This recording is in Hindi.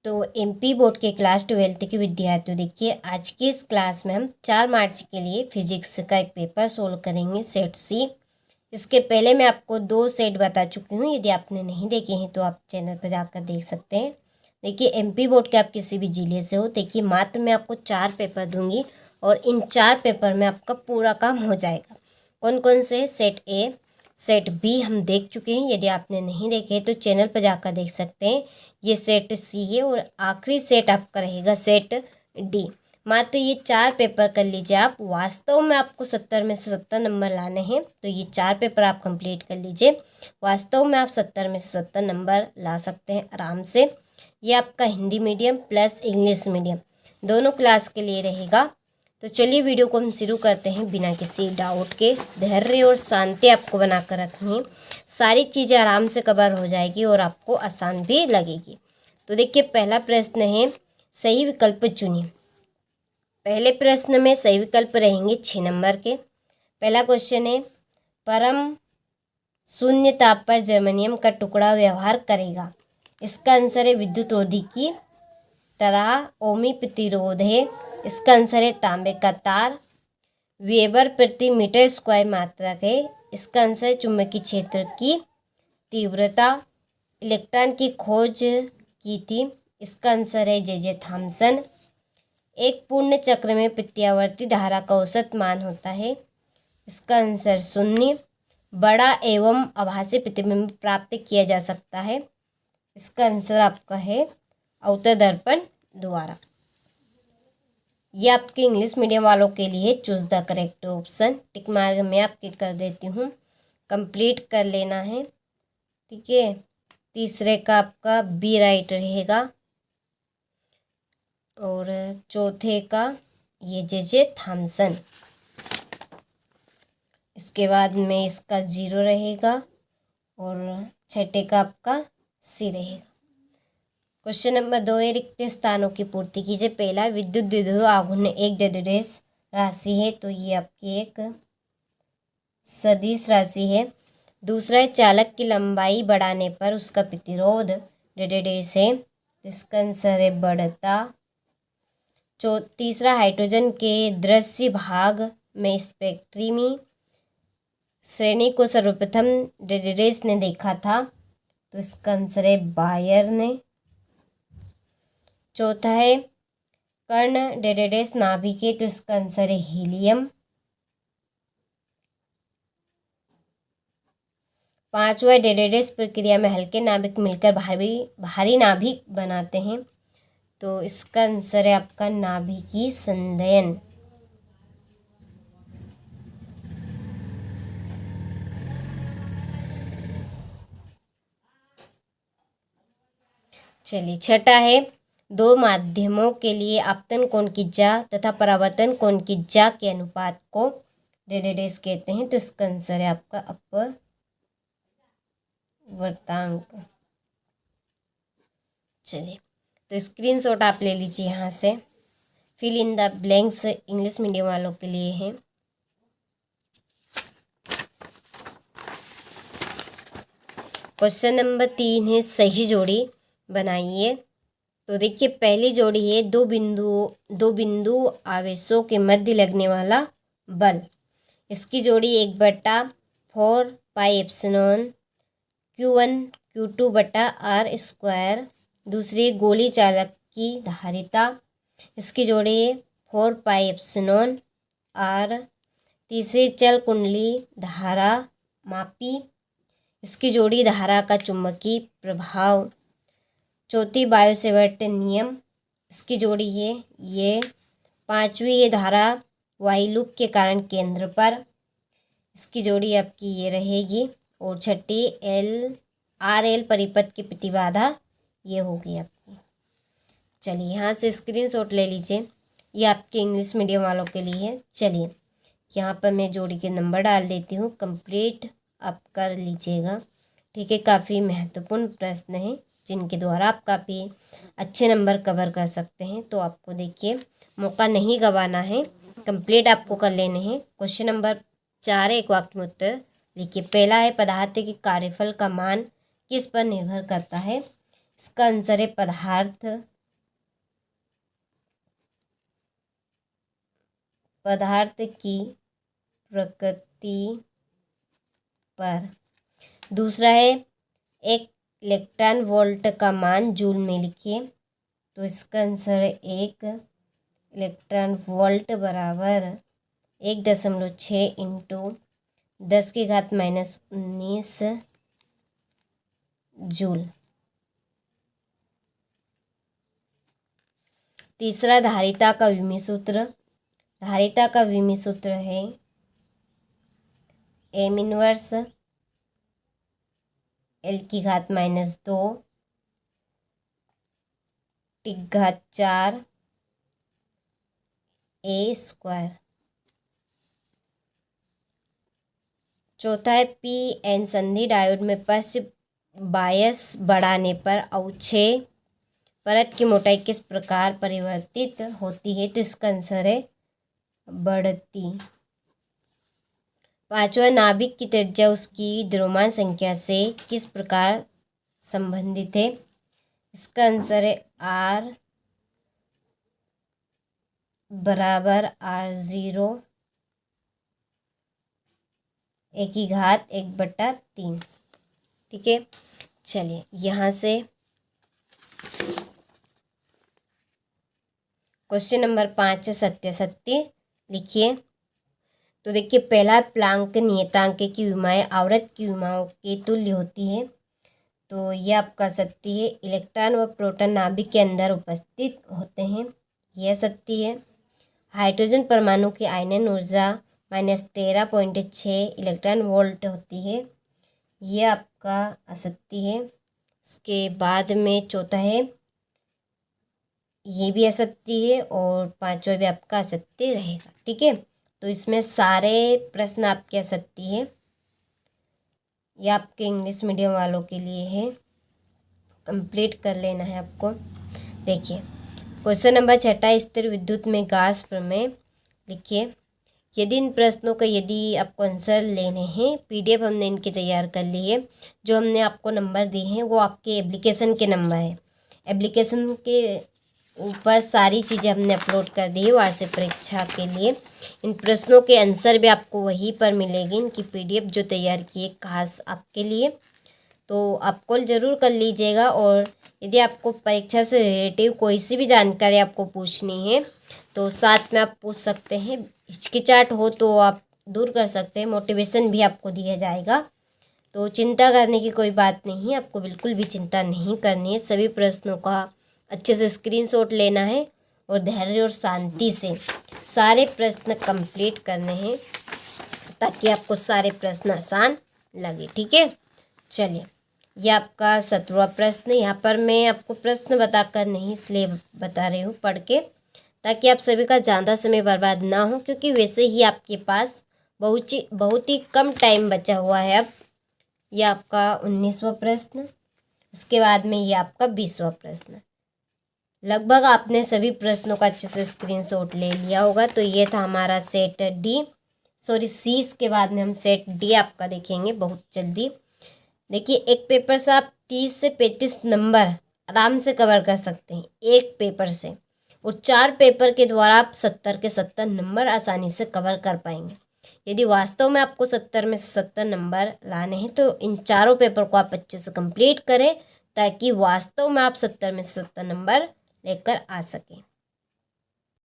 तो एमपी बोर्ड के क्लास 12th के विद्यार्थियों, देखिए आज की इस क्लास में हम 4 मार्च के लिए फिजिक्स का एक पेपर सोल्व करेंगे, सेट सी। इसके पहले मैं आपको 2 सेट बता चुकी हूँ। यदि आपने नहीं देखे हैं तो आप चैनल पर जाकर देख सकते हैं। देखिए एमपी बोर्ड के आप किसी भी जिले से हो, देखिए मात्र मैं आपको 4 पेपर दूंगी और इन 4 पेपर में आपका पूरा काम हो जाएगा। कौन कौन से? सेट ए, सेट बी हम देख चुके हैं। यदि आपने नहीं देखे तो चैनल पर जाकर देख सकते हैं। ये सेट सी है और आखिरी सेट आपका रहेगा सेट डी। मात्र ये 4 पेपर कर लीजिए आप। वास्तव में आपको 70 में से 70 नंबर लाने हैं, तो ये 4 पेपर आप कंप्लीट कर लीजिए। वास्तव में आप 70 में से 70 नंबर ला सकते हैं आराम से। ये आपका Hindi medium plus English medium दोनों क्लास के लिए रहेगा। तो चलिए वीडियो को हम शुरू करते हैं बिना किसी डाउट के। धैर्य और शांति आपको बनाकर रखनी है, सारी चीज़ें आराम से कवर हो जाएगी और आपको आसान भी लगेगी। तो देखिए पहला प्रश्न है, सही विकल्प चुनिए। पहले प्रश्न में सही विकल्प रहेंगे 6 नंबर के। पहला क्वेश्चन है, परम शून्य ताप पर जर्मेनियम का टुकड़ा व्यवहार करेगा। इसका आंसर है विद्युत रोधी की तरह ओमी प्रतिरोध है। इसका आंसर है तांबे का तार। वेबर प्रति मीटर स्क्वायर मात्रक है। इसका आंसर है चुंबकीय क्षेत्र की तीव्रता। इलेक्ट्रॉन की खोज की थी। इसका आंसर है जे थॉमसन। एक पूर्ण चक्र में प्रत्यावर्ती धारा का औसत मान होता है। इसका आंसर 0। बड़ा एवं आभासी प्रतिबिंब प्राप्त किया जा सकता है। इसका आंसर आपका है अवतल दर्पण द्वारा। ये आपके इंग्लिश मीडियम वालों के लिए choose the correct option. Tick mark मैं आपके कर देती हूँ, कंप्लीट कर लेना है। ठीक है, तीसरे का आपका बी राइट रहेगा और चौथे का ये जे थॉमसन। इसके बाद में इसका 0 रहेगा और छठे का आपका सी रहेगा। क्वेश्चन नंबर 2 है, रिक्त स्थानों की पूर्ति कीजिए। पहला, विद्युत द्विध्रुव आघूर्ण एक जडरेस राशि है, तो ये आपकी एक सदिश राशि है। दूसरा है, चालक की लंबाई बढ़ाने पर उसका प्रतिरोध डेडेस है, तो इसका आंसर है बढ़ता। तीसरा, हाइड्रोजन के दृश्य भाग में स्पेक्ट्रमी श्रेणी को सर्वप्रथम डेडेस ने देखा था, तो इसका आंसर है बायर ने। चौथा है, कर्ण डेडेस नाभिक है, तो इसका आंसर है हीलियम। पांचवा, डेडेस प्रक्रिया में हल्के नाभिक मिलकर भारी नाभिक बनाते हैं, तो इसका आंसर है आपका नाभिकीय संघनन। चलिए छठा है, 2 माध्यमों के लिए आपतन कोण की ज्या तथा परावर्तन कोण की ज्या के अनुपात को डेडेस कहते हैं, तो इसका आंसर है आपका अपवर्तांक। चलिए तो स्क्रीनशॉट आप ले लीजिए यहाँ से। Fill in the blanks English medium वालों के लिए है। क्वेश्चन नंबर 3 है, सही जोड़ी बनाइए। तो देखिए पहली जोड़ी है, दो बिंदु आवेशों के मध्य लगने वाला बल। इसकी जोड़ी 1/4 पाई एप्सिलॉन Q1 Q2 बटा R स्क्वायर। दूसरी, गोली चालक की धारिता। इसकी जोड़ी 4 पाई एप्सिलॉन R। तीसरी, चल कुंडली धारा मापी। इसकी जोड़ी धारा का चुंबकीय प्रभाव। चौथी, बायो सेवर्ट नियम। इसकी जोड़ी है ये। पांचवी है, धारा वाई लूप के कारण केंद्र पर। इसकी जोड़ी आपकी ये रहेगी। और छठी, RL परिपथ की प्रतिबाधा ये होगी आपकी। चलिए यहाँ से स्क्रीनशॉट ले लीजिए, ये आपके इंग्लिश मीडियम वालों के लिए है। चलिए यहाँ पर मैं जोड़ी के नंबर डाल देती हूँ, कंप्लीट आप कर लीजिएगा। ठीक है, काफ़ी महत्वपूर्ण प्रश्न है जिनके द्वारा आप काफ़ी अच्छे नंबर कवर कर सकते हैं। तो आपको देखिए मौका नहीं गंवाना है, कंप्लीट आपको कर लेने हैं। क्वेश्चन नंबर 4 एक वाक्य में उत्तर लिखिए। पहला है, पदार्थ के कार्यफल का मान किस पर निर्भर करता है। इसका आंसर है पदार्थ। पदार्थ की प्रकृति पर। दूसरा है एक इलेक्ट्रॉन वोल्ट का मान जूल में लिखिए। तो इसका आंसर है 1 इलेक्ट्रॉन वोल्ट बराबर 1.6 इंटू 10⁻⁻19 जूल। तीसरा धारिता का विमी सूत्र। धारिता का विमी सूत्र है m inverse L⁻², T⁴ A²। चौथा है P-N संधि डायोड में पश्च बायस बढ़ाने पर अवक्षय परत की मोटाई किस प्रकार परिवर्तित होती है। तो इसका आंसर है बढ़ती। पांचवा नाभिक की त्रिज्या उसकी द्रव्यमान संख्या से किस प्रकार संबंधित है। इसका आंसर है R बराबर R0 1/1/3। ठीक है, चलिए यहाँ से क्वेश्चन नंबर 5 सत्य लिखिए। तो देखिए, पहला प्लांक नियतांक की विमाएं आवर्त की विमाओं के तुल्य होती है। तो यह आपका सत्य है। इलेक्ट्रॉन व प्रोटॉन नाभिक के अंदर उपस्थित होते हैं, यह सत्य है। हाइड्रोजन परमाणु की आयनन ऊर्जा -13.6 इलेक्ट्रॉन वोल्ट होती है, यह आपका असत्य है। इसके बाद में चौथा है, ये भी असत्य है, और पांचवा भी आपका असत्य रहेगा। ठीक है, तो इसमें सारे प्रश्न आपके असत्य है। यह आपके इंग्लिश मीडियम वालों के लिए है, कंप्लीट कर लेना है आपको। देखिए क्वेश्चन नंबर 6 स्थिर विद्युत में गाउस प्रमेय लिखिए। यदि इन प्रश्नों का यदि आपको आंसर लेने हैं, PDF हमने इनके तैयार कर ली है। जो हमने आपको नंबर दिए हैं वो आपके एप्लीकेशन के नंबर है। एप्लीकेशन के ऊपर सारी चीज़ें हमने अपलोड कर दी है वार्षिक परीक्षा के लिए। इन प्रश्नों के आंसर भी आपको वहीं पर मिलेगी, इनकी PDF जो तैयार की है खास आपके लिए। तो आप कॉल ज़रूर कर लीजिएगा। और यदि आपको परीक्षा से रिलेटिव कोई सी भी जानकारी आपको पूछनी है तो साथ में आप पूछ सकते हैं। हिचकिचाहट हो तो आप दूर कर सकते हैं, मोटिवेशन भी आपको दिया जाएगा। तो चिंता करने की कोई बात नहीं है, आपको बिल्कुल भी चिंता नहीं करनी है। सभी प्रश्नों का अच्छे से स्क्रीनशॉट लेना है और धैर्य और शांति से सारे प्रश्न कंप्लीट करने हैं, ताकि आपको सारे प्रश्न आसान लगे। ठीक है, चलिए यह आपका 17वां प्रश्न। यहाँ पर मैं आपको प्रश्न बताकर नहीं इसलिए बता रही हूँ पढ़ के, ताकि आप सभी का ज़्यादा समय बर्बाद ना हो, क्योंकि वैसे ही आपके पास बहुत ही कम टाइम बचा हुआ है। अब यह आपका 19वां प्रश्न, इसके बाद में ये आपका 20वां प्रश्न। लगभग आपने सभी प्रश्नों का अच्छे से स्क्रीनशॉट ले लिया होगा। तो ये था हमारा सेट सी। इसके बाद में हम सेट डी आपका देखेंगे बहुत जल्दी। देखिए, एक पेपर से आप 30 से 35 नंबर आराम से कवर कर सकते हैं एक पेपर से, और 4 पेपर के द्वारा आप 70 के 70 नंबर आसानी से कवर कर पाएंगे। यदि वास्तव में आपको 70 में से 70 नंबर लाने हैं तो इन चारों पेपर को आप अच्छे से कंप्लीट करें, ताकि वास्तव में आप 70 में से 70 नंबर लेकर आ सकें।